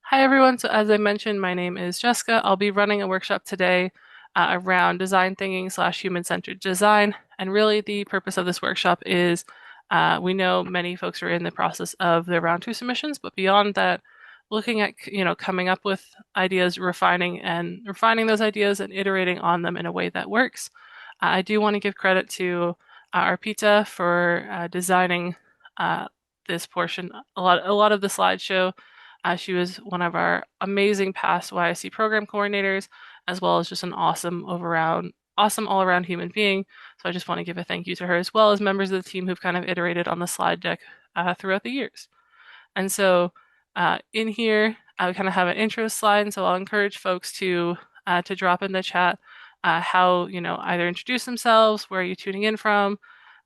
Hi everyone. So as I mentioned, my name is Jessica. I'll be running a workshop today around design thinking slash human-centered design. And really the purpose of this workshop is we know many folks are in the process of their round two submissions, but beyond that, looking at, coming up with ideas, refining those ideas and iterating on them in a way that works. I do want to give credit to Arpita for designing uh, this portion, a lot of the slideshow. She was one of our amazing past YSC program coordinators, as well as just an awesome all around human being. So I just want to give a thank you to her, as well as members of the team who've kind of iterated on the slide deck throughout the years. And so in here, I kind of have an intro slide, and so I'll encourage folks to drop in the chat how either introduce themselves, where are you tuning in from,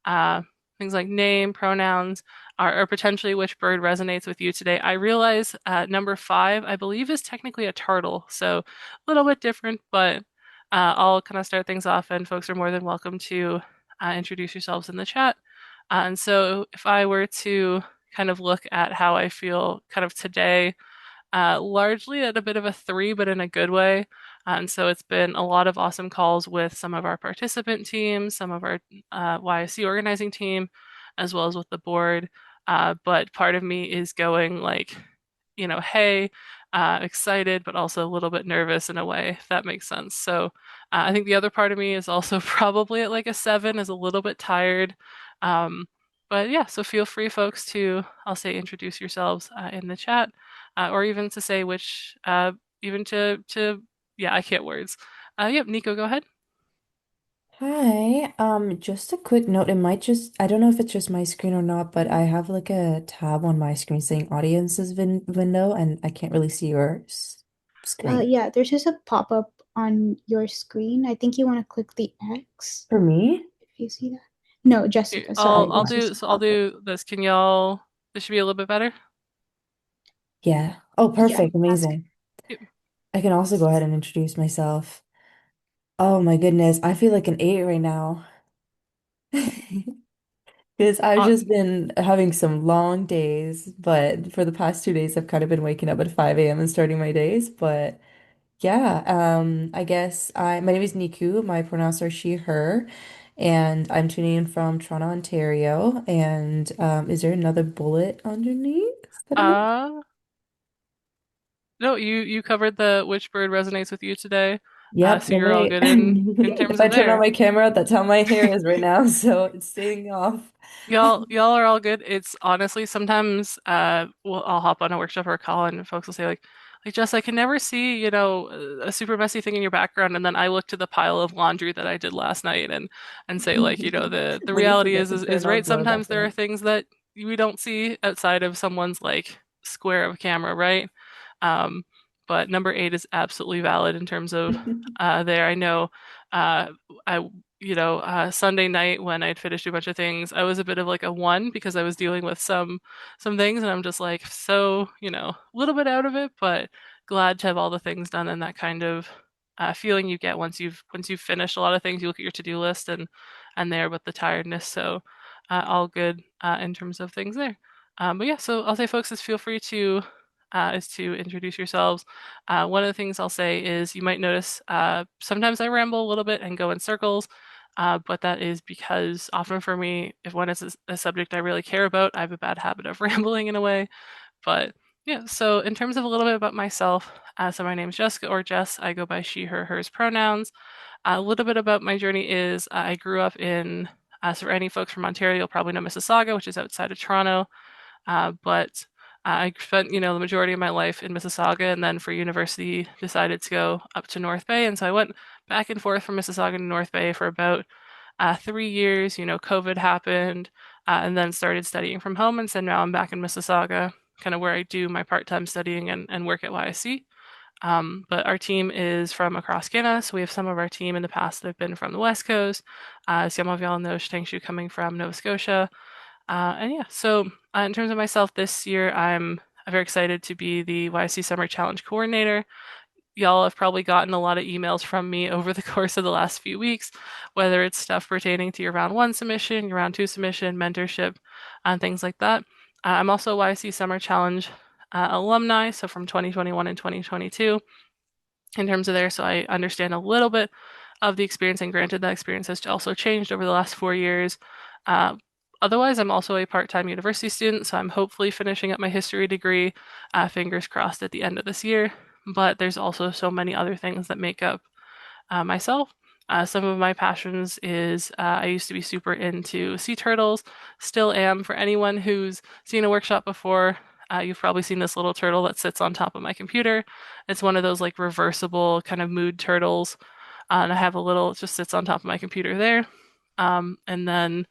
uh, things like name, pronouns, or potentially which bird resonates with you today. I realize number 5, I believe, is technically a turtle, so a little bit different, but I'll kind of start things off, and folks are more than welcome to introduce yourselves in the chat. And so if I were to kind of look at how I feel kind of today, largely at a bit of a 3, but in a good way. And so it's been a lot of awesome calls with some of our participant teams, some of our YSC organizing team, as well as with the board. But part of me is going like, hey, excited, but also a little bit nervous in a way, if that makes sense. So I think the other part of me is also probably at like a 7, is a little bit tired. Um, but yeah, so feel free, folks, to, I'll say, introduce yourselves in the chat, or even to say which, even to, yeah, I can't words. Yep, Nico, go ahead. Hi, just a quick note. I don't know if it's just my screen or not, but I have like a tab on my screen saying audiences window and I can't really see your screen. Yeah, there's just a pop-up on your screen. I think you want to click the X For me? if you see that. No, Here, Jessica, I'll sorry. I'll It's do just a so I'll pop-up. do this. Can y'all? This should be a little bit better. Yeah. Oh, Yeah, perfect. that's good. Amazing. Yep. I can also go ahead and introduce myself. Oh my goodness, I feel like an 8 right now. Because I've Uh, just been having some long days, but for the past 2 days, I've kind of been waking up at 5 a.m. and starting my days. But yeah, I guess my name is Niku. My pronouns are she, her, and I'm tuning in from Toronto, Ontario. And is there another bullet underneath that I missed? uh, no, you covered the which bird resonates with you today. Yep, So the you're all way good in if terms I of turn on there. my camera, that's how my hair is right now, so it's staying off. Y'all are all good. It's honestly sometimes well, I'll hop on a workshop or a call and folks will say like Jess, I can never see, a super messy thing in your background, and then I look to the pile of laundry that I did last night and say like, the When you reality forget is to is, turn is on right. blur Sometimes there are background. things that we don't see outside of someone's like square of camera, right? Um, but number 8 is absolutely valid in terms of there. I know uh I Sunday night when I'd finished a bunch of things, I was a bit of like a 1 because I was dealing with some things, and I'm just like so, a little bit out of it, but glad to have all the things done, and that kind of feeling you get once you've finished a lot of things. You look at your to-do list and there with the tiredness. So all good in terms of things there. But yeah, so I'll say, folks, is to introduce yourselves. One of the things I'll say is you might notice sometimes I ramble a little bit and go in circles. But that is because often for me, if one is a subject I really care about, I have a bad habit of rambling in a way. But yeah, so in terms of a little bit about myself, so my name is Jessica or Jess. I go by she, her, hers pronouns. A little bit about my journey is I grew up so for any folks from Ontario, you'll probably know Mississauga, which is outside of Toronto. But I spent, the majority of my life in Mississauga, and then for university decided to go up to North Bay. And so I went back and forth from Mississauga to North Bay for about 3 years. COVID happened, and then started studying from home. And so now I'm back in Mississauga, kind of where I do my part-time studying and work at YSC. But our team is from across Canada, so we have some of our team in the past that have been from the West Coast. Some of y'all know Shtangshu coming from Nova Scotia. And yeah, so in terms of myself this year, I'm very excited to be the YC Summer Challenge Coordinator. Y'all have probably gotten a lot of emails from me over the course of the last few weeks, whether it's stuff pertaining to your round 1 submission, your round 2 submission, mentorship, and things like that. I'm also a YC Summer Challenge alumni, so from 2021 and 2022 in terms of there, so I understand a little bit of the experience, and granted that experience has also changed over the last 4 years. Uh, Otherwise, I'm also a part-time university student, so I'm hopefully finishing up my history degree, fingers crossed, at the end of this year. But there's also so many other things that make up myself. Some of my passions is I used to be super into sea turtles, still am. For anyone who's seen a workshop before, you've probably seen this little turtle that sits on top of my computer. It's one of those like reversible kind of mood turtles, and I have a little, it just sits on top of my computer there. And then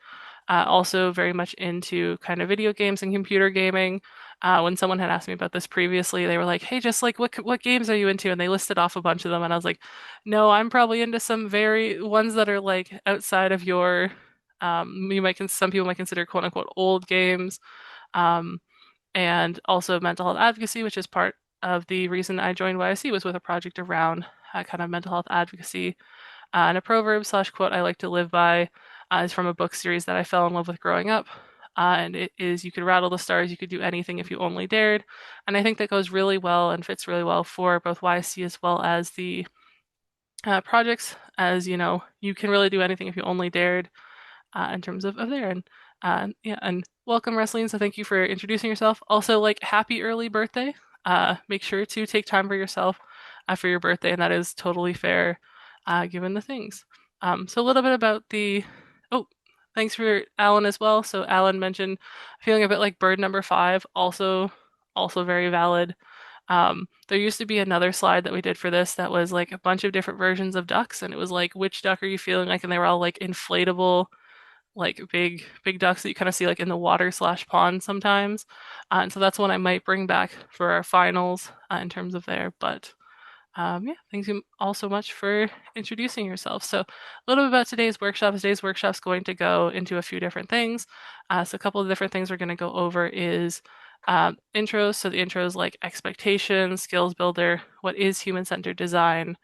also very much into kind of video games and computer gaming. When someone had asked me about this previously, they were like, "Hey, just like what games are you into?" And they listed off a bunch of them, and I was like, "No, I'm probably into some very ones that are like outside of your some people might consider quote unquote old games." Um, and also mental health advocacy, which is part of the reason I joined YSC was with a project around kind of mental health advocacy. And a proverb slash quote I like to live by is from a book series that I fell in love with growing up. And it is, you could rattle the stars, you could do anything if you only dared. And I think that goes really well and fits really well for both YSC as well as the projects, as you know, you can really do anything if you only dared in terms of there. And yeah, and welcome, Wrestling. So thank you for introducing yourself. Also, like, happy early birthday. Make sure to take time for yourself for your birthday, and that is totally fair given the things. So a little bit about the. Oh, thanks for Alan as well. So Alan mentioned feeling a bit like bird number 5, also very valid. There used to be another slide that we did for this that was like a bunch of different versions of ducks, and it was like, which duck are you feeling like? And they were all like inflatable, like big ducks that you kind of see like in the water slash pond sometimes. And so that's one I might bring back for our finals in terms of there. But yeah, thank you all so much for introducing yourself. So a little bit about today's workshop. Today's workshop is going to go into a few different things. So a couple of different things we're going to go over is intros. So the intros like expectations, skills builder, what is human-centered design,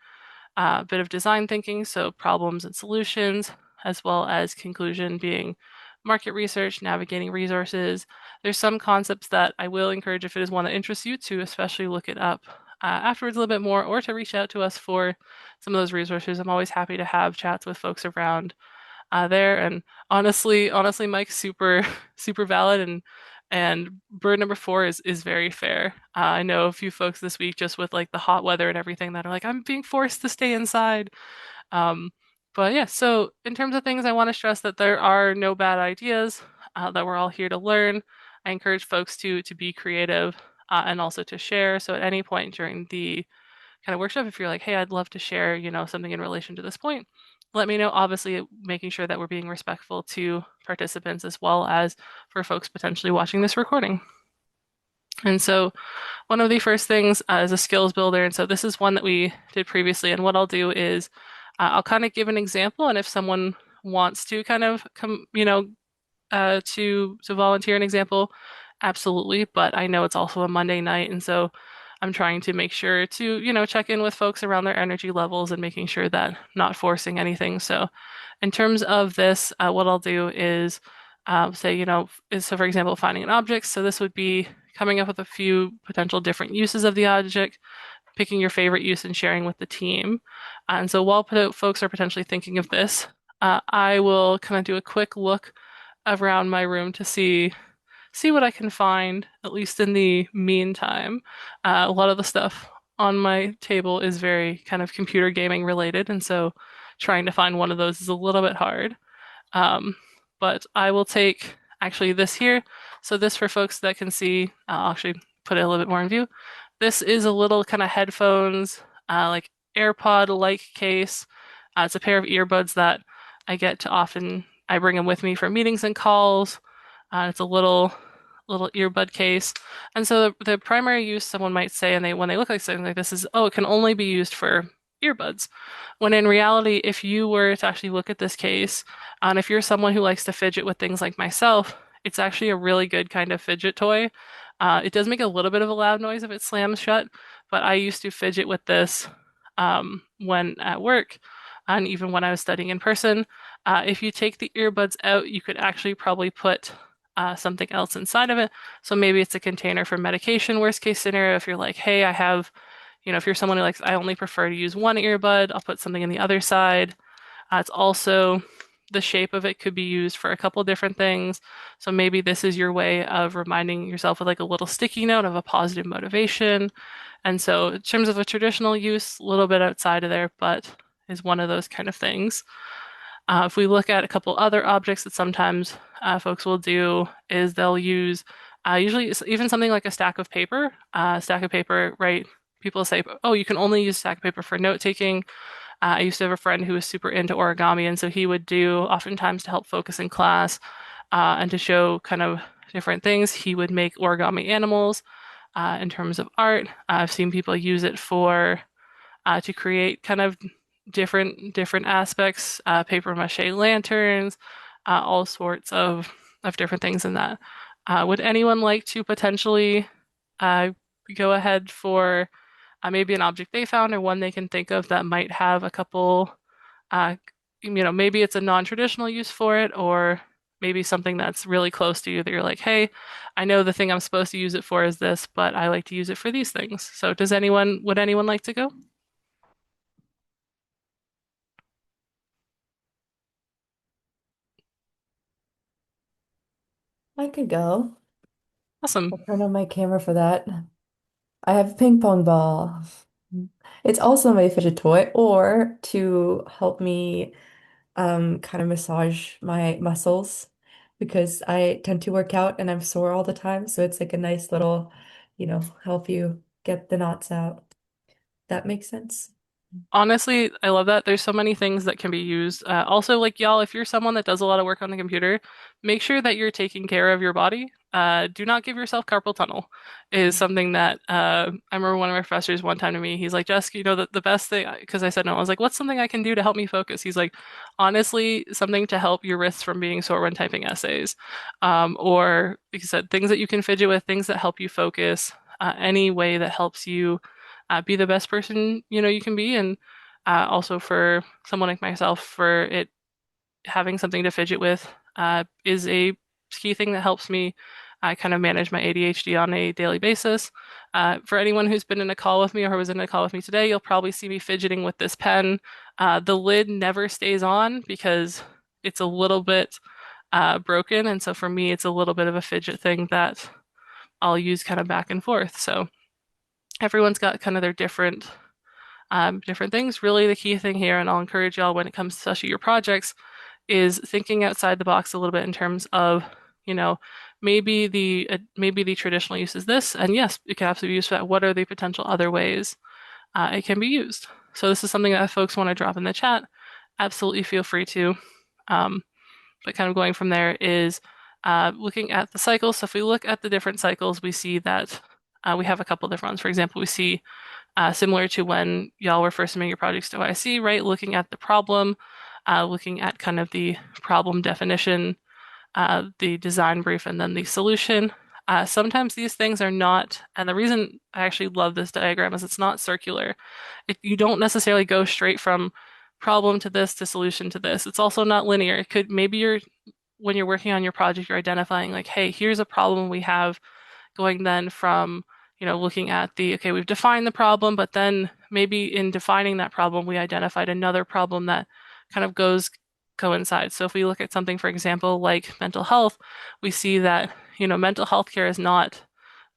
a bit of design thinking, so problems and solutions, as well as conclusion being market research, navigating resources. There's some concepts that I will encourage, if it is one that interests you, to especially look it up afterwards a little bit more, or to reach out to us for some of those resources. I'm always happy to have chats with folks around there. And honestly, Mike's super valid, and bird number 4 is very fair. I know a few folks this week just with like the hot weather and everything that are like, I'm being forced to stay inside. Um, but yeah, so in terms of things, I want to stress that there are no bad ideas, that we're all here to learn. I encourage folks to be creative and also to share. So at any point during the kind of workshop, if you're like, hey, I'd love to share, something in relation to this point, let me know. Obviously, making sure that we're being respectful to participants as well as for folks potentially watching this recording. And so one of the first things is a skills builder. And so this is one that we did previously. And what I'll do is I'll kind of give an example. And if someone wants to kind of come, to volunteer an example, absolutely. But I know it's also a Monday night. And so I'm trying to make sure to, check in with folks around their energy levels and making sure that not forcing anything. So in terms of this, what I'll do is say, so for example, finding an object. So this would be coming up with a few potential different uses of the object, picking your favorite use and sharing with the team. And so while folks are potentially thinking of this, I will kind of do a quick look around my room to see what I can find, at least in the meantime. A lot of the stuff on my table is very kind of computer gaming related, and so trying to find one of those is a little bit hard. But I will take actually this here. So this, for folks that can see, I'll actually put it a little bit more in view. This is a little kind of headphones, like AirPod-like case. It's a pair of earbuds that I get to I bring them with me for meetings and calls. It's a little earbud case. And so the primary use, someone might say, and when they look like something like this, is, oh, it can only be used for earbuds. When in reality, if you were to actually look at this case, and if you're someone who likes to fidget with things like myself, it's actually a really good kind of fidget toy. It does make a little bit of a loud noise if it slams shut, but I used to fidget with this when at work, and even when I was studying in person. If you take the earbuds out, you could actually probably put something else inside of it. So maybe it's a container for medication, worst case scenario. If you're like, hey, I have, if you're someone who likes, I only prefer to use one earbud, I'll put something in the other side. It's also the shape of it could be used for a couple different things. So maybe this is your way of reminding yourself with like a little sticky note of a positive motivation. And so, in terms of a traditional use, a little bit outside of there, but is one of those kind of things. If we look at a couple other objects that sometimes folks will do, is they'll use usually even something like a stack of paper. Stack of paper, right? People say, oh, you can only use stack of paper for note taking. I used to have a friend who was super into origami, and so he would do oftentimes to help focus in class and to show kind of different things. He would make origami animals in terms of art. I've seen people use it for to create kind of different aspects, paper mache lanterns, all sorts of different things in that. Would anyone like to potentially uh, go ahead for maybe an object they found or one they can think of that might have a couple, uh, maybe it's a non-traditional use for it, or maybe something that's really close to you that you're like, hey, I know the thing I'm supposed to use it for is this, but I like to use it for these things. So would anyone like to go? I could go. Awesome. I'll turn on my camera for that. I have a ping pong ball. It's also my fidget toy, or to help me kind of massage my muscles because I tend to work out and I'm sore all the time. So it's like a nice little, help you get the knots out. That makes sense. Honestly, I love that. There's so many things that can be used. Also, like y'all, if you're someone that does a lot of work on the computer, make sure that you're taking care of your body. Do not give yourself carpal tunnel is something that I remember one of my professors one time to me, he's like, Jessica, the best thing, because I said no, I was like, what's something I can do to help me focus? He's like, honestly, something to help your wrists from being sore when typing essays. Or, like you said, things that you can fidget with, things that help you focus, any way that helps you be the best person you can be, and also for someone like myself, for it having something to fidget with is a key thing that helps me kind of manage my ADHD on a daily basis. For anyone who's been in a call with me or who was in a call with me today, you'll probably see me fidgeting with this pen. The lid never stays on because it's a little bit broken, and so for me, it's a little bit of a fidget thing that I'll use kind of back and forth. So everyone's got kind of their different things. Really, the key thing here, and I'll encourage y'all when it comes to especially your projects, is thinking outside the box a little bit in terms of, you know, maybe the traditional use is this, and yes, it can absolutely be used for that. What are the potential other ways it can be used? So this is something that if folks want to drop in the chat, absolutely feel free to. Um, but kind of going from there is looking at the cycles. So if we look at the different cycles, we see that we have a couple different ones. For example, we see similar to when y'all were first submitting your projects to OIC, right? Looking at the problem, looking at kind of the problem definition, the design brief, and then the solution. Sometimes these things are not, and the reason I actually love this diagram is it's not circular. You don't necessarily go straight from problem to this to solution to this. It's also not linear. It could maybe when you're working on your project, you're identifying like, hey, here's a problem we have, going then from looking at okay, we've defined the problem, but then maybe in defining that problem, we identified another problem that kind of coincides. So if we look at something, for example, like mental health, we see that, mental health care is not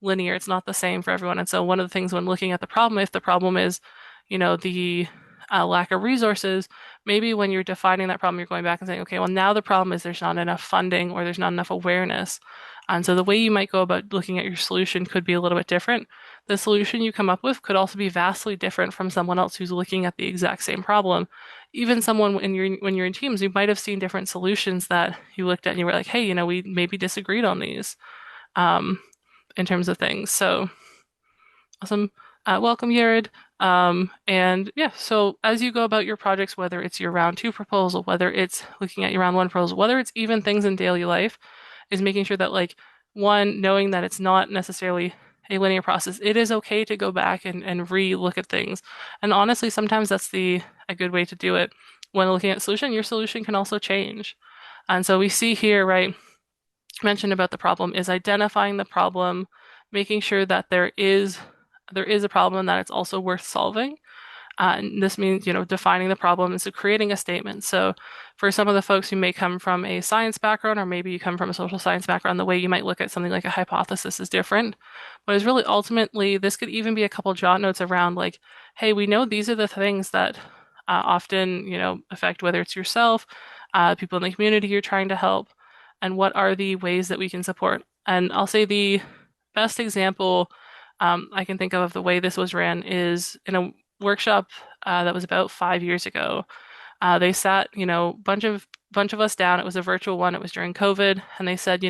linear. It's not the same for everyone. And so one of the things when looking at the problem, if the problem is, the lack of resources, maybe when you're defining that problem, you're going back and saying, okay, well, now the problem is there's not enough funding or there's not enough awareness. And so the way you might go about looking at your solution could be a little bit different. The solution you come up with could also be vastly different from someone else who's looking at the exact same problem. Even someone when you're in teams, you might have seen different solutions that you looked at and you were like, hey, we maybe disagreed on these in terms of things. So awesome. Welcome, Yared. And yeah, so as you go about your projects, whether it's your round two proposal, whether it's looking at your round one proposal, whether it's even things in daily life, is making sure that like one, knowing that it's not necessarily a linear process. It is okay to go back and re-look at things. And honestly, sometimes that's a good way to do it. When looking at solution, your solution can also change. And so we see here, right, mentioned about the problem is identifying the problem, making sure that there is a problem and that it's also worth solving. And this means, defining the problem and so creating a statement. So for some of the folks who may come from a science background, or maybe you come from a social science background, the way you might look at something like a hypothesis is different. But it's really ultimately, this could even be a couple jot notes around like, hey, we know these are the things that often, affect whether it's yourself, people in the community you're trying to help, and what are the ways that we can support. And I'll say the best example I can think of the way this was ran is in a workshop that was about 5 years ago. They sat, bunch of us down. It was a virtual one. It was during COVID, and they said,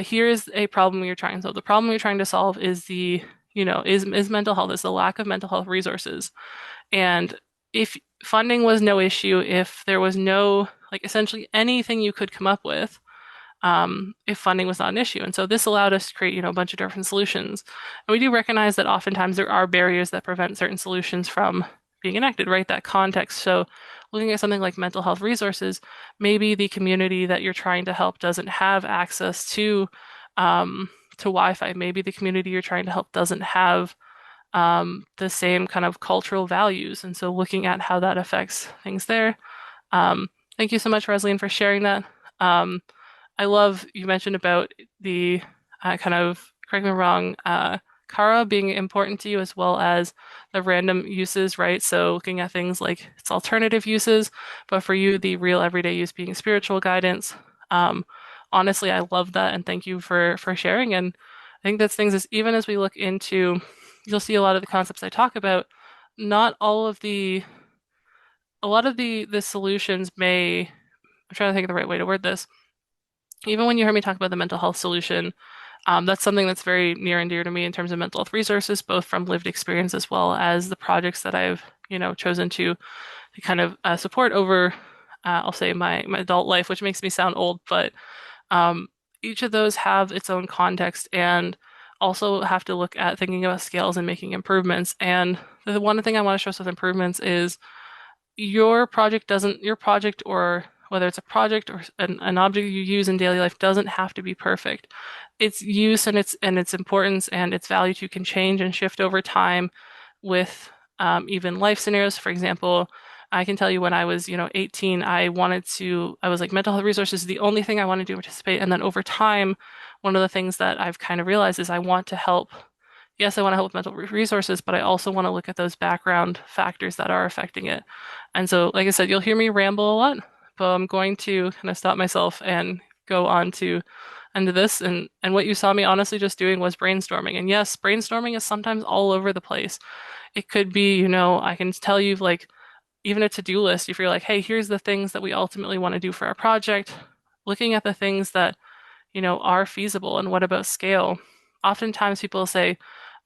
here's a problem you're trying to solve. The problem you're trying to solve is is mental health, is the lack of mental health resources. And if funding was no issue, if there was no, like essentially anything you could come up with, if funding was not an issue. And so this allowed us to create, a bunch of different solutions. And we do recognize that oftentimes there are barriers that prevent certain solutions from being enacted, right? That context. So looking at something like mental health resources, maybe the community that you're trying to help doesn't have access to Wi-Fi. Maybe the community you're trying to help doesn't have the same kind of cultural values. And so looking at how that affects things there. Thank you so much, Rosaline, for sharing that. I love you mentioned about the kind of, correct me if I'm wrong, Kara being important to you as well as the random uses, right? So looking at things like its alternative uses, but for you, the real everyday use being spiritual guidance. Um, Honestly, I love that, and thank you for sharing. And I think that's things as even as we look into, you'll see a lot of the concepts I talk about. Not all of the, a lot of the solutions may. I'm trying to think of the right way to word this. Even when you hear me talk about the mental health solution, that's something that's very near and dear to me in terms of mental health resources, both from lived experience as well as the projects that I've, chosen to kind of support over, I'll say my adult life, which makes me sound old, but um, each of those have its own context and also have to look at thinking about scales and making improvements. And the one thing I want to stress with improvements is your project, or whether it's a project or an object you use in daily life, doesn't have to be perfect. Its use and its importance and its value to can change and shift over time with even life scenarios. For example, I can tell you when I was, 18, I was like, mental health resources is the only thing I want to do participate. And then over time, one of the things that I've kind of realized is I want to help. Yes, I want to help with mental resources, but I also want to look at those background factors that are affecting it. And so, like I said, you'll hear me ramble a lot, but I'm going to kind of stop myself and go on to into this. And what you saw me honestly just doing was brainstorming. And yes, brainstorming is sometimes all over the place. It could be, I can tell you like even a to-do list, if you're like, hey, here's the things that we ultimately want to do for our project, looking at the things that, are feasible and what about scale. Oftentimes people say,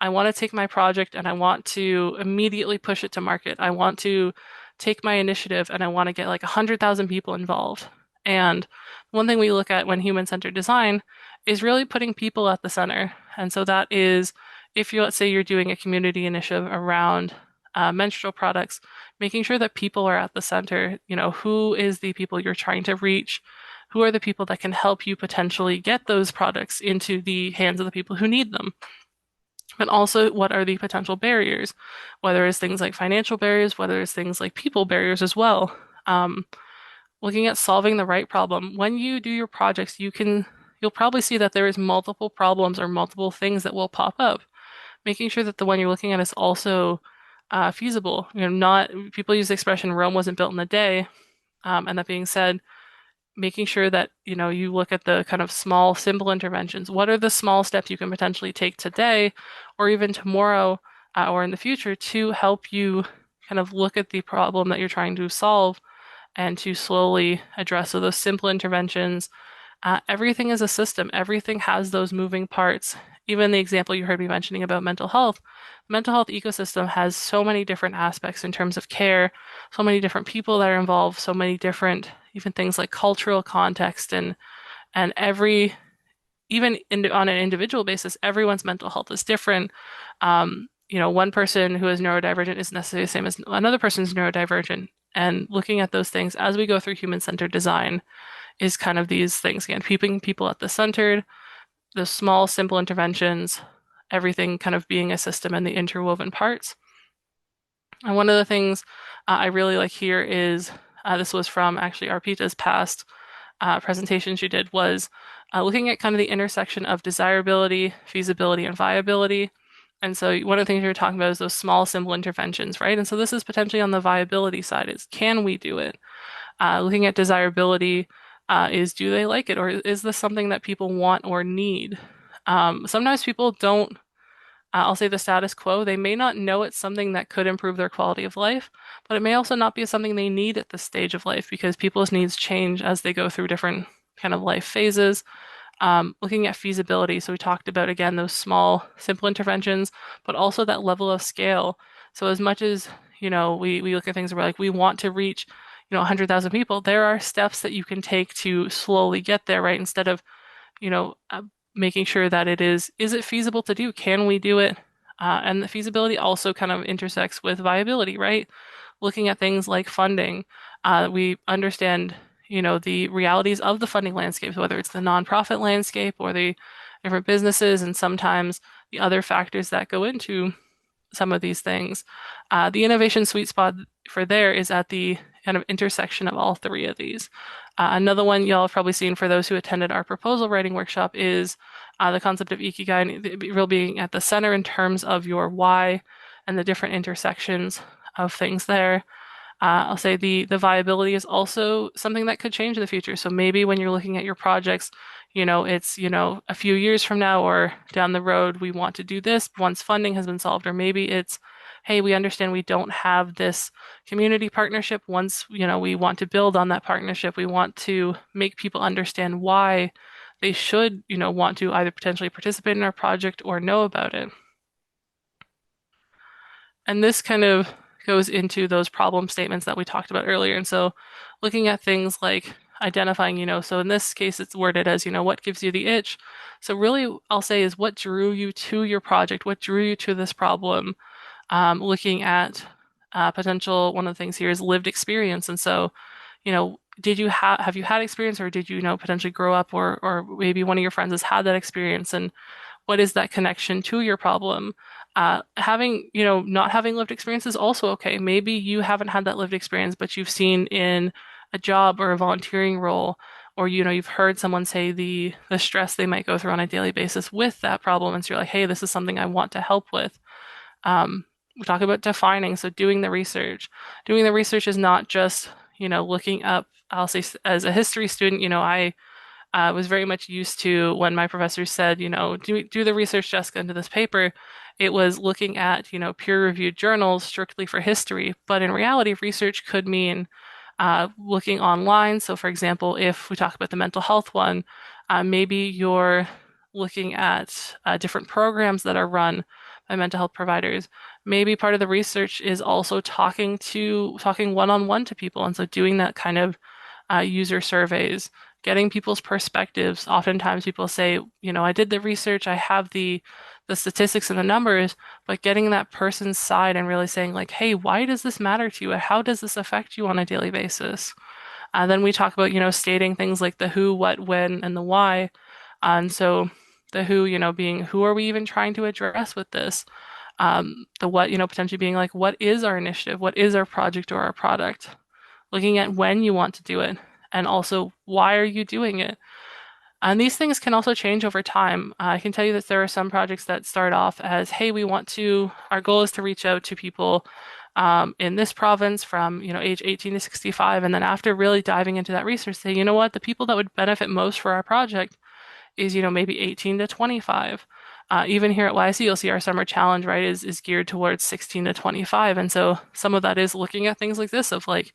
I want to take my project and I want to immediately push it to market. I want to take my initiative and I want to get like 100,000 people involved. And one thing we look at when human-centered design is really putting people at the center. And so that is, if you, let's say you're doing a community initiative around menstrual products, making sure that people are at the center. Who is the people you're trying to reach? Who are the people that can help you potentially get those products into the hands of the people who need them? But also, what are the potential barriers? Whether it's things like financial barriers, whether it's things like people barriers as well. Um, Looking at solving the right problem. When you do your projects, you'll probably see that there is multiple problems or multiple things that will pop up. Making sure that the one you're looking at is also feasible. Not people use the expression Rome wasn't built in a day. And that being said, making sure that you look at the kind of small, simple interventions. What are the small steps you can potentially take today, or even tomorrow, or in the future, to help you kind of look at the problem that you're trying to solve and to slowly address. So those simple interventions. Everything is a system. Everything has those moving parts. Even the example you heard me mentioning about the mental health ecosystem has so many different aspects in terms of care, so many different people that are involved, so many different even things like cultural context and on an individual basis, everyone's mental health is different. One person who is neurodivergent isn't necessarily the same as another person's neurodivergent. And looking at those things as we go through human-centered design is kind of these things again, keeping people at the center, the small, simple interventions, everything kind of being a system and the interwoven parts. And one of the things I really like here is this was from actually Arpita's past presentation she did was looking at kind of the intersection of desirability, feasibility, and viability. And so one of the things you're talking about is those small, simple interventions, right? And so this is potentially on the viability side is can we do it? Looking at desirability is do they like it or is this something that people want or need? Sometimes people don't I'll say the status quo. They may not know it's something that could improve their quality of life, but it may also not be something they need at this stage of life because people's needs change as they go through different kind of life phases. Looking at feasibility, so we talked about again those small, simple interventions, but also that level of scale. So as much as we look at things where we're like we want to reach 100,000 people, there are steps that you can take to slowly get there, right? Instead of you know, uh, making sure that is it feasible to do? Can we do it? And the feasibility also kind of intersects with viability, right? Looking at things like funding, we understand, the realities of the funding landscape, whether it's the nonprofit landscape or the different businesses, and sometimes the other factors that go into some of these things. The innovation sweet spot for there is at the kind of intersection of all three of these. Another one y'all have probably seen for those who attended our proposal writing workshop is the concept of ikigai, real being at the center in terms of your why and the different intersections of things there. I'll say the viability is also something that could change in the future. So maybe when you're looking at your projects, it's, a few years from now or down the road, we want to do this once funding has been solved. Or maybe it's, hey, we understand we don't have this community partnership. Once, we want to build on that partnership, we want to make people understand why they should, want to either potentially participate in our project or know about it. And this kind of goes into those problem statements that we talked about earlier. And so looking at things like identifying, so in this case, it's worded as, what gives you the itch? So really, I'll say is what drew you to your project? What drew you to this problem? Looking at potential, one of the things here is lived experience. And so, did you have you had experience or did you, potentially grow up or maybe one of your friends has had that experience and what is that connection to your problem? Having, not having lived experience is also okay. Maybe you haven't had that lived experience, but you've seen in a job or a volunteering role, or you've heard someone say the stress they might go through on a daily basis with that problem, and so you're like, hey, this is something I want to help with. We talk about defining, so doing the research. Doing the research is not just, looking up. I'll say as a history student, I was very much used to when my professor said, do the research, Jessica, into this paper. It was looking at, peer-reviewed journals strictly for history. But in reality, research could mean looking online. So, for example, if we talk about the mental health one, maybe you're looking at different programs that are run by mental health providers. Maybe part of the research is also talking one-on-one to people, and so doing that kind of user surveys, getting people's perspectives. Oftentimes people say, I did the research, I have the statistics and the numbers, but getting that person's side and really saying like, hey, why does this matter to you? How does this affect you on a daily basis? Then we talk about, stating things like the who, what, when, and the why. And so the who, being who are we even trying to address with this? The what, potentially being like, what is our initiative? What is our project or our product? Looking at when you want to do it, and also why are you doing it? And these things can also change over time. I can tell you that there are some projects that start off as, hey, our goal is to reach out to people in this province from, age 18 to 65. And then after really diving into that research, say, you know what, the people that would benefit most for our project is, maybe 18 to 25. Even here at YC, you'll see our summer challenge, right, is geared towards 16 to 25. And so some of that is looking at things like this of like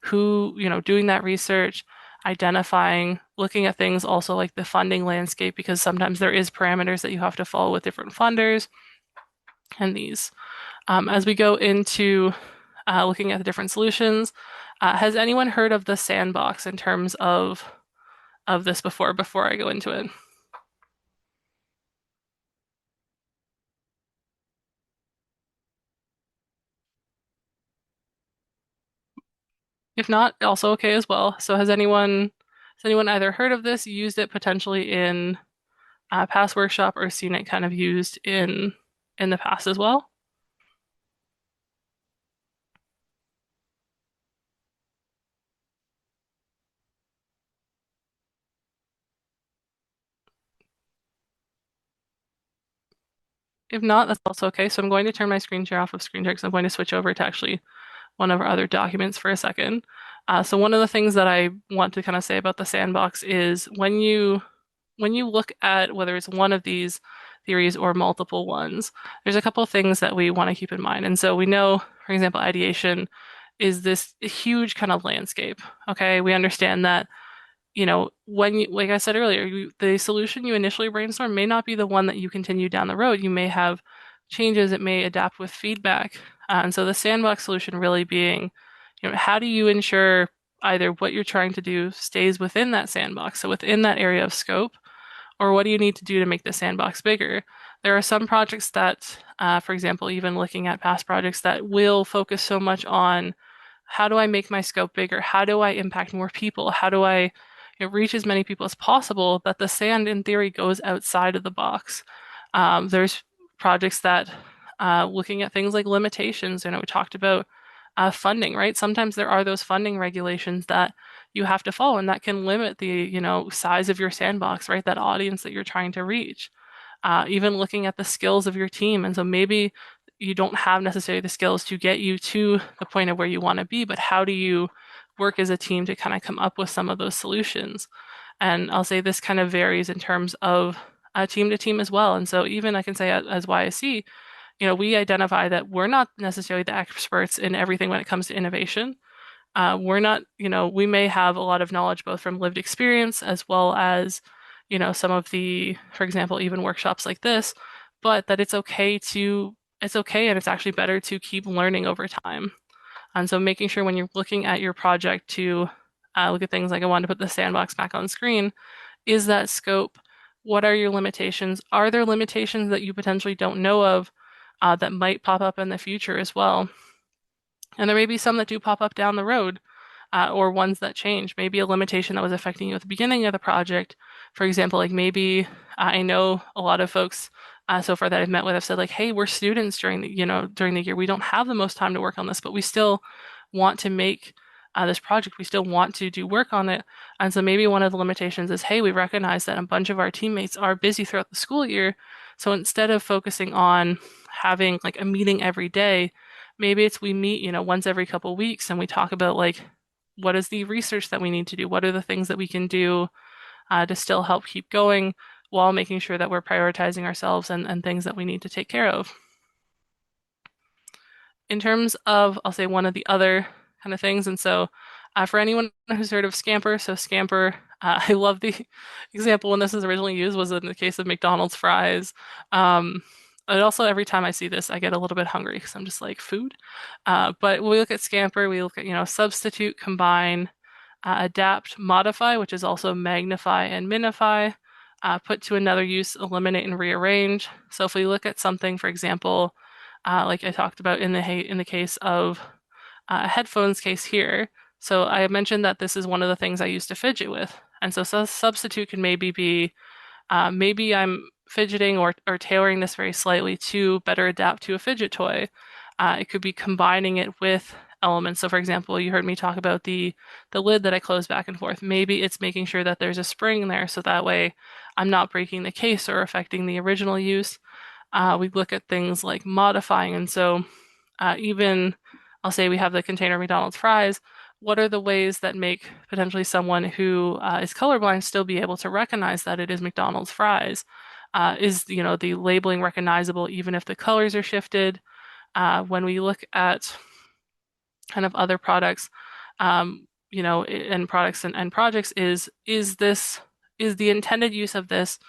who, doing that research, identifying, looking at things also like the funding landscape, because sometimes there is parameters that you have to follow with different funders and these. As we go into looking at the different solutions, has anyone heard of the sandbox in terms of this before I go into it? If not, also okay as well. So has anyone Has anyone either heard of this, used it potentially in a past workshop, or seen it kind of used in the past as well? If not, that's also okay. So I'm going to turn my screen share off of screen share because I'm going to switch over to actually one of our other documents for a second. So one of the things that I want to kind of say about the sandbox is when you look at whether it's one of these theories or multiple ones, there's a couple of things that we want to keep in mind. And so we know, for example, ideation is this huge kind of landscape. Okay, we understand that when you, like I said earlier, the solution you initially brainstorm may not be the one that you continue down the road. You may have changes, it may adapt with feedback. And so the sandbox solution really being, how do you ensure either what you're trying to do stays within that sandbox, so within that area of scope, or what do you need to do to make the sandbox bigger? There are some projects that, for example, even looking at past projects that will focus so much on how do I make my scope bigger? How do I impact more people? How do I reach as many people as possible that the sand, in theory, goes outside of the box? There's projects that looking at things like limitations. We talked about funding, right? Sometimes there are those funding regulations that you have to follow, and that can limit the size of your sandbox, right? That audience that you're trying to reach. Even looking at the skills of your team, and so maybe you don't have necessarily the skills to get you to the point of where you want to be, but how do you work as a team to kind of come up with some of those solutions? And I'll say this kind of varies in terms of team to team as well. And so even I can say as YSC, we identify that we're not necessarily the experts in everything when it comes to innovation. We're not, we may have a lot of knowledge both from lived experience as well as, some of the, for example, even workshops like this, but that it's okay and it's actually better to keep learning over time. And so making sure when you're looking at your project to look at things like I wanted to put the sandbox back on screen, is that scope? What are your limitations? Are there limitations that you potentially don't know of that might pop up in the future as well? And there may be some that do pop up down the road, or ones that change. Maybe a limitation that was affecting you at the beginning of the project. For example, like maybe I know a lot of folks so far that I've met with have said like, hey, we're students during the year. We don't have the most time to work on this, but we still want to make this project. We still want to do work on it. And so maybe one of the limitations is, hey, we recognize that a bunch of our teammates are busy throughout the school year. So instead of focusing on having like a meeting every day, maybe it's we meet, once every couple weeks and we talk about like what is the research that we need to do? What are the things that we can do to still help keep going while making sure that we're prioritizing ourselves and things that we need to take care of? In terms of, I'll say one of the other kind of things, and so for anyone who's heard of Scamper, so Scamper, I love the example when this was originally used was in the case of McDonald's fries. And also every time I see this, I get a little bit hungry because I'm just like food. But when we look at Scamper, we look at substitute, combine, adapt, modify, which is also magnify and minify, put to another use, eliminate and rearrange. So if we look at something, for example, like I talked about in the case of headphones case here. So I mentioned that this is one of the things I used to fidget with. And so substitute can maybe be, maybe I'm fidgeting or tailoring this very slightly to better adapt to a fidget toy. It could be combining it with elements. So for example, you heard me talk about the lid that I close back and forth. Maybe it's making sure that there's a spring there so that way I'm not breaking the case or affecting the original use. We look at things like modifying. And so even I'll say we have the container of McDonald's fries. What are the ways that make potentially someone who is colorblind still be able to recognize that it is McDonald's fries? Is the labeling recognizable even if the colors are shifted? When we look at kind of other products, and products and projects, is the intended use of this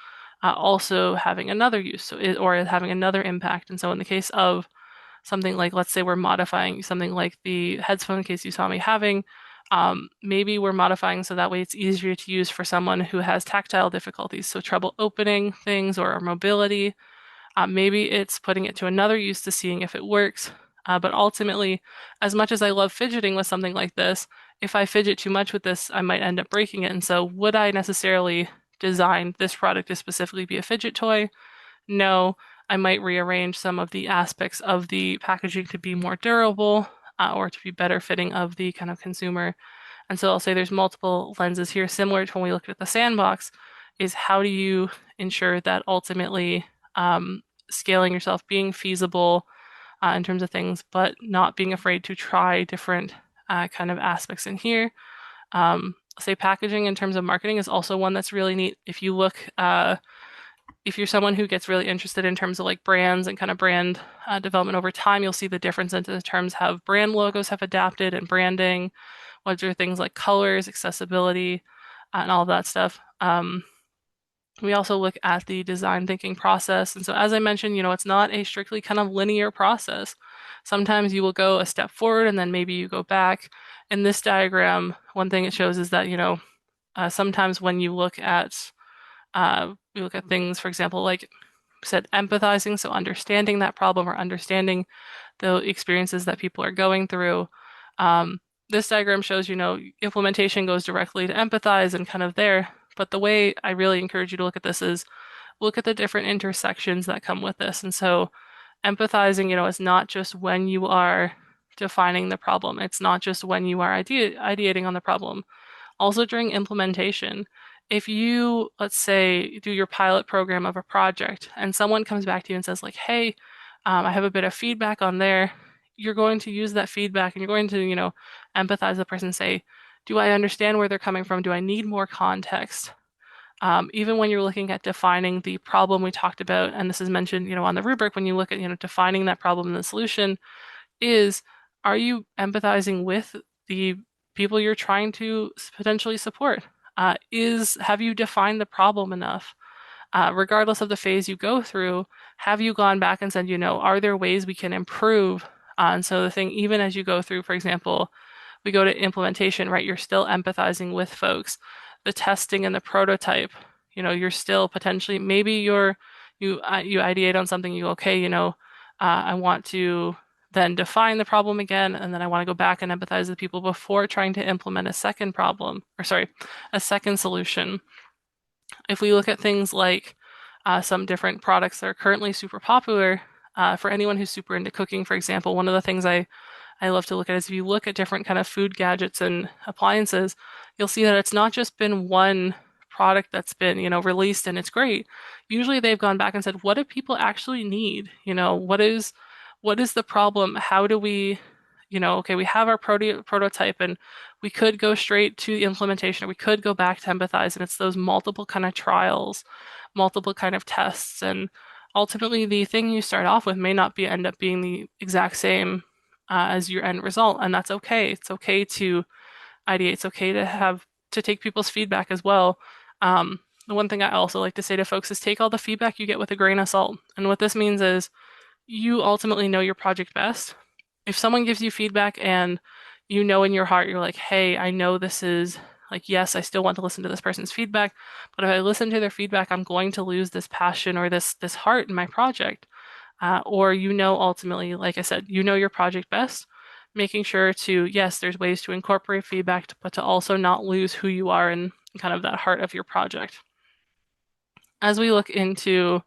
also having another use, or having another impact? And so in the case of something like, let's say we're modifying something like the headphone case you saw me having, maybe we're modifying so that way it's easier to use for someone who has tactile difficulties, so trouble opening things or mobility. Maybe it's putting it to another use to seeing if it works. But ultimately, as much as I love fidgeting with something like this, if I fidget too much with this, I might end up breaking it. And so, would I necessarily design this product to specifically be a fidget toy? No, I might rearrange some of the aspects of the packaging to be more durable or to be better fitting of the kind of consumer. And so I'll say there's multiple lenses here, similar to when we looked at the sandbox, is how do you ensure that ultimately scaling yourself, being feasible in terms of things, but not being afraid to try different kind of aspects in here. Say packaging in terms of marketing is also one that's really neat. If you look, if you're someone who gets really interested in terms of like brands and kind of brand development over time, you'll see the difference in the terms how brand logos have adapted and branding, what are things like colors, accessibility, and all of that stuff. We also look at the design thinking process. And so, as I mentioned, it's not a strictly kind of linear process. Sometimes you will go a step forward and then maybe you go back. In this diagram, one thing it shows is that, sometimes when we look at things, for example, like I said, empathizing, so understanding that problem or understanding the experiences that people are going through. This diagram shows, implementation goes directly to empathize and kind of there. But the way I really encourage you to look at this is look at the different intersections that come with this. And so empathizing, is not just when you are defining the problem. It's not just when you are ideating on the problem. Also during implementation, if you, let's say, do your pilot program of a project and someone comes back to you and says like, hey, I have a bit of feedback on there, you're going to use that feedback and you're going to, empathize with the person, say, do I understand where they're coming from? Do I need more context? Even when you're looking at defining the problem we talked about, and this is mentioned, on the rubric, when you look at, defining that problem and the solution, is are you empathizing with the people you're trying to potentially support? Have you defined the problem enough? Regardless of the phase you go through, have you gone back and said, are there ways we can improve? And so the thing, even as you go through, for example, we go to implementation, right? You're still empathizing with folks. The testing and the prototype, you're still potentially, maybe you ideate on something, you go, okay, I want to then define the problem again, and then I want to go back and empathize with people before trying to implement a second problem, or sorry, a second solution. If we look at things like some different products that are currently super popular, for anyone who's super into cooking, for example, one of the things I love to look at is if you look at different kind of food gadgets and appliances, you'll see that it's not just been one product that's been, released and it's great. Usually they've gone back and said, what do people actually need? What is the problem? How do we, okay, we have our prototype and we could go straight to the implementation or we could go back to empathize. And it's those multiple kind of trials, multiple kind of tests. And ultimately the thing you start off with may not end up being the exact same as your end result. And that's okay. It's okay to ideate. It's okay to take people's feedback as well. The one thing I also like to say to folks is take all the feedback you get with a grain of salt. And what this means is you ultimately know your project best. If someone gives you feedback and in your heart, you're like, hey, I know this is like, yes, I still want to listen to this person's feedback, but if I listen to their feedback, I'm going to lose this passion or this heart in my project. Or ultimately, like I said, your project best, making sure to, yes, there's ways to incorporate feedback, but to also not lose who you are and kind of that heart of your project. As we look into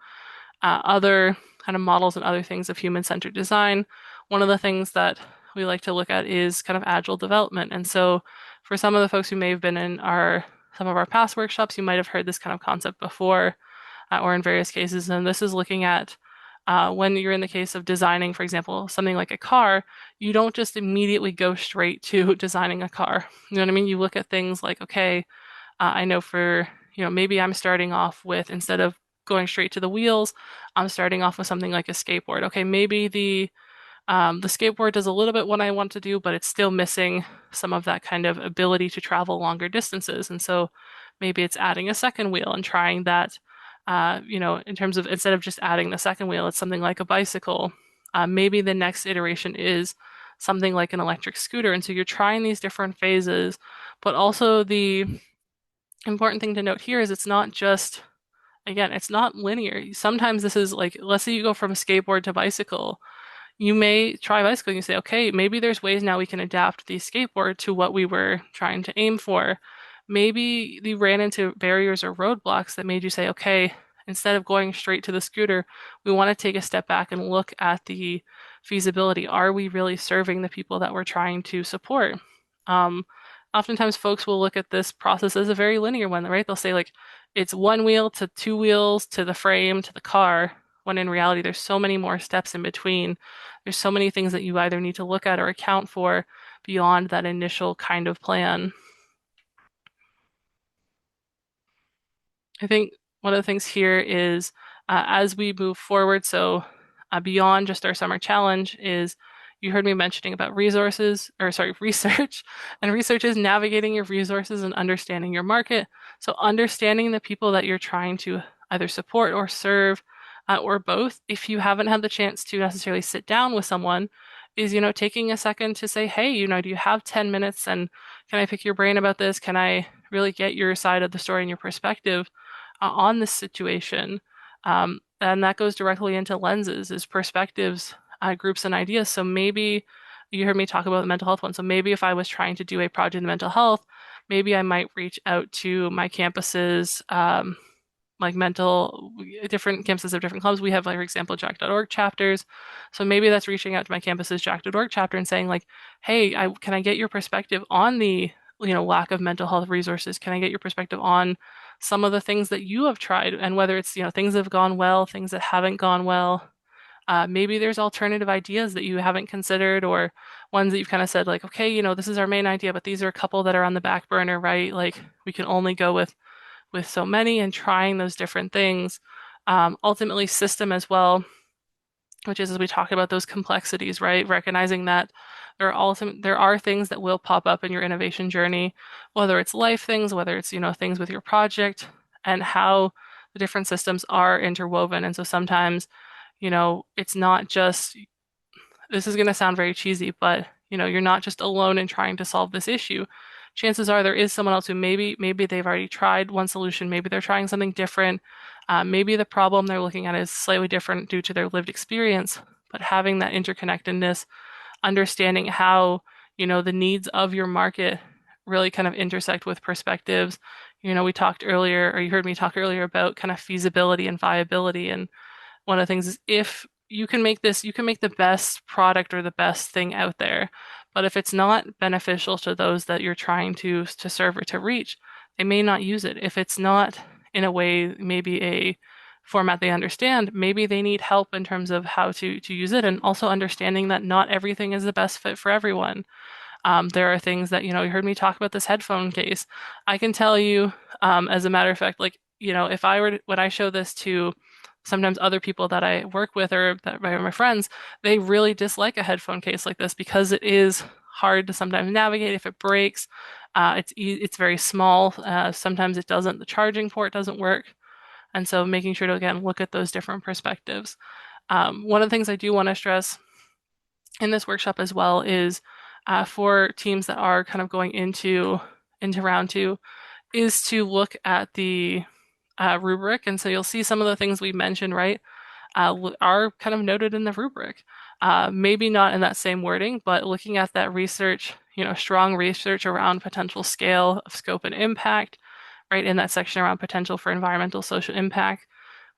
other kind of models and other things of human-centered design, one of the things that we like to look at is kind of agile development. And so for some of the folks who may have been in some of our past workshops, you might have heard this kind of concept before or in various cases. And this is looking at when you're in the case of designing, for example, something like a car, you don't just immediately go straight to designing a car. You know what I mean? You look at things like, okay, I know for, maybe I'm starting off with, instead of going straight to the wheels, I'm starting off with something like a skateboard. Okay, maybe the skateboard does a little bit what I want to do, but it's still missing some of that kind of ability to travel longer distances. And so maybe it's adding a second wheel and trying that, in terms of instead of just adding the second wheel, it's something like a bicycle. Maybe the next iteration is something like an electric scooter. And so you're trying these different phases, but also the important thing to note here is it's not just, again, it's not linear. Sometimes this is like, let's say you go from skateboard to bicycle, you may try bicycling. You say, okay, maybe there's ways now we can adapt the skateboard to what we were trying to aim for. Maybe you ran into barriers or roadblocks that made you say, okay, instead of going straight to the scooter, we want to take a step back and look at the feasibility. Are we really serving the people that we're trying to support? Um, Oftentimes folks will look at this process as a very linear one, right? They'll say like it's one wheel to two wheels to the frame to the car, when in reality there's so many more steps in between. There's so many things that you either need to look at or account for beyond that initial kind of plan. I think one of the things here is as we move forward, so beyond just our summer challenge, is you heard me mentioning about resources, or sorry, research, and research is navigating your resources and understanding your market. So understanding the people that you're trying to either support or serve, or both. If you haven't had the chance to necessarily sit down with someone, is taking a second to say, hey, do you have 10 minutes and can I pick your brain about this? Can I really get your side of the story and your perspective on this situation? And that goes directly into lenses, is perspectives, groups, and ideas. So maybe you heard me talk about the mental health one. So maybe if I was trying to do a project in mental health, maybe I might reach out to my campuses, like different campuses of different clubs. We have, like, for example, Jack.org chapters. So maybe that's reaching out to my campus's Jack.org chapter and saying like, hey, can I get your perspective on the lack of mental health resources? Can I get your perspective on some of the things that you have tried, and whether it's things that have gone well, things that haven't gone well. Maybe there's alternative ideas that you haven't considered, or ones that you've kind of said like, okay, this is our main idea, but these are a couple that are on the back burner, right? Like we can only go with so many, and trying those different things. Ultimately, system as well, which is as we talk about those complexities, right? Recognizing that there are things that will pop up in your innovation journey, whether it's life things, whether it's things with your project, and how the different systems are interwoven. And so sometimes, it's not just, this is going to sound very cheesy, but you're not just alone in trying to solve this issue. Chances are there is someone else who maybe they've already tried one solution, maybe they're trying something different, maybe the problem they're looking at is slightly different due to their lived experience. But having that interconnectedness, understanding how the needs of your market really kind of intersect with perspectives. We talked earlier, or you heard me talk earlier, about kind of feasibility and viability, and one of the things is, if you can make the best product or the best thing out there, but if it's not beneficial to those that you're trying to serve or to reach, they may not use it. If it's not in a way, maybe a format they understand, maybe they need help in terms of how to use it, and also understanding that not everything is the best fit for everyone. There are things that, you heard me talk about this headphone case. I can tell you, as a matter of fact, like, if when I show this to sometimes other people that I work with, or that my friends, they really dislike a headphone case like this because it is hard to sometimes navigate. If it breaks, it's very small. Sometimes it doesn't, the charging port doesn't work. And so making sure to, again, look at those different perspectives. One of the things I do want to stress in this workshop as well is, for teams that are kind of going into round two, is to look at the rubric. And so you'll see some of the things we mentioned, right, are kind of noted in the rubric. Maybe not in that same wording, but looking at that research, strong research around potential scale of scope and impact, right, in that section around potential for environmental social impact.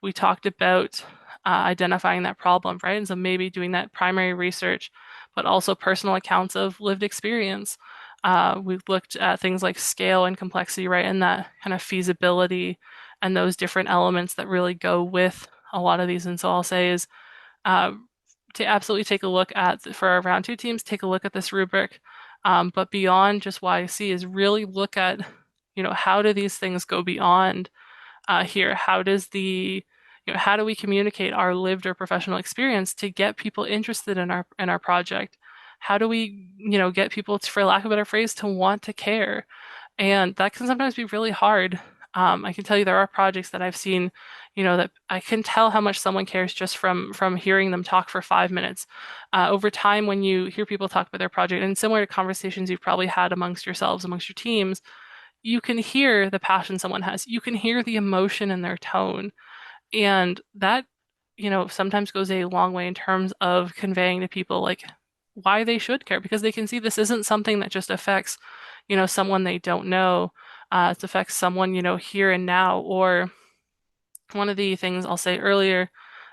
We talked about identifying that problem, right? And so maybe doing that primary research, but also personal accounts of lived experience. We've looked at things like scale and complexity, right, and that kind of feasibility and those different elements that really go with a lot of these. And so I'll say is, to absolutely take a look at, for our round two teams, take a look at this rubric. But beyond just YC, is really look at, how do these things go beyond here? How does how do we communicate our lived or professional experience to get people interested in our project? How do we, get people, for lack of a better phrase, to want to care? And that can sometimes be really hard. I can tell you there are projects that I've seen, that I can tell how much someone cares just from hearing them talk for 5 minutes. Over time, when you hear people talk about their project, and similar to conversations you've probably had amongst yourselves, amongst your teams, you can hear the passion someone has. You can hear the emotion in their tone. And that sometimes goes a long way in terms of conveying to people like why they should care because they can see this isn't something that just affects, someone they don't know. It affects someone, here and now. Or one of the things I'll say earlier,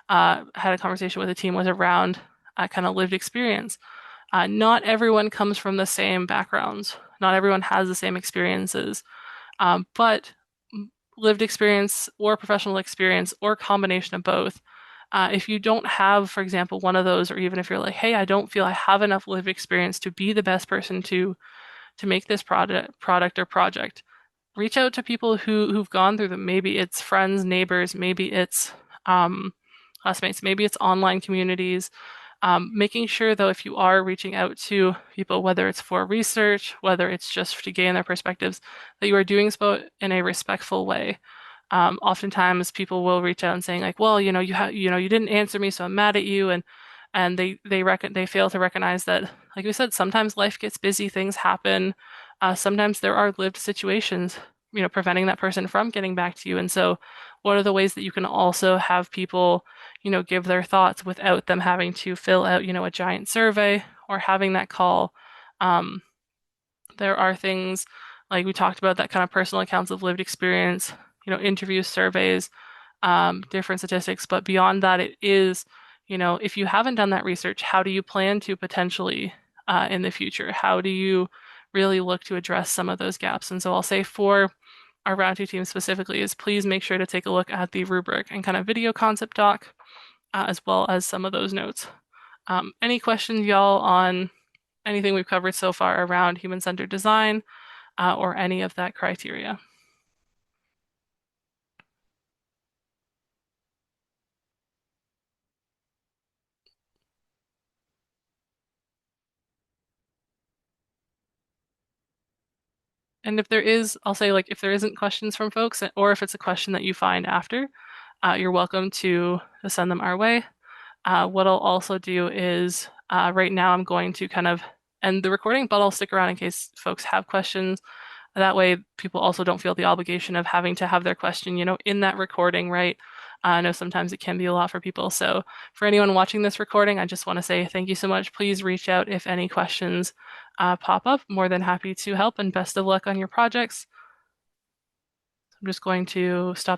had a conversation with a team was around kind of lived experience. Not everyone comes from the same backgrounds. Not everyone has the same experiences. But lived experience or professional experience or combination of both. If you don't have, for example, one of those, or even if you're like, hey, I don't feel I have enough lived experience to be the best person to make this product or project, reach out to people who've gone through them. Maybe it's friends, neighbors, maybe it's classmates, maybe it's online communities. Making sure, though, if you are reaching out to people, whether it's for research, whether it's just to gain their perspectives, that you are doing so in a respectful way. Oftentimes, people will reach out and saying like, "Well, you didn't answer me, so I'm mad at you," and they fail to recognize that, like we said, sometimes life gets busy, things happen. Sometimes there are lived situations, preventing that person from getting back to you. And so, what are the ways that you can also have people, give their thoughts without them having to fill out, a giant survey or having that call? Um, there are things like we talked about that kind of personal accounts of lived experience, interviews, surveys, different statistics. But beyond that, it is, if you haven't done that research, how do you plan to potentially in the future? How do you really look to address some of those gaps? And so I'll say for our round two team specifically is please make sure to take a look at the rubric and kind of video concept doc, as well as some of those notes. Any questions, y'all, on anything we've covered so far around human-centered design or any of that criteria? And if there is, I'll say like if there isn't questions from folks, or if it's a question that you find after, you're welcome to send them our way. What I'll also do is right now I'm going to kind of end the recording, but I'll stick around in case folks have questions. That way, people also don't feel the obligation of having to have their question, in that recording, right? I know sometimes it can be a lot for people. So for anyone watching this recording, I just want to say thank you so much. Please reach out if any questions pop up. More than happy to help and best of luck on your projects. I'm just going to stop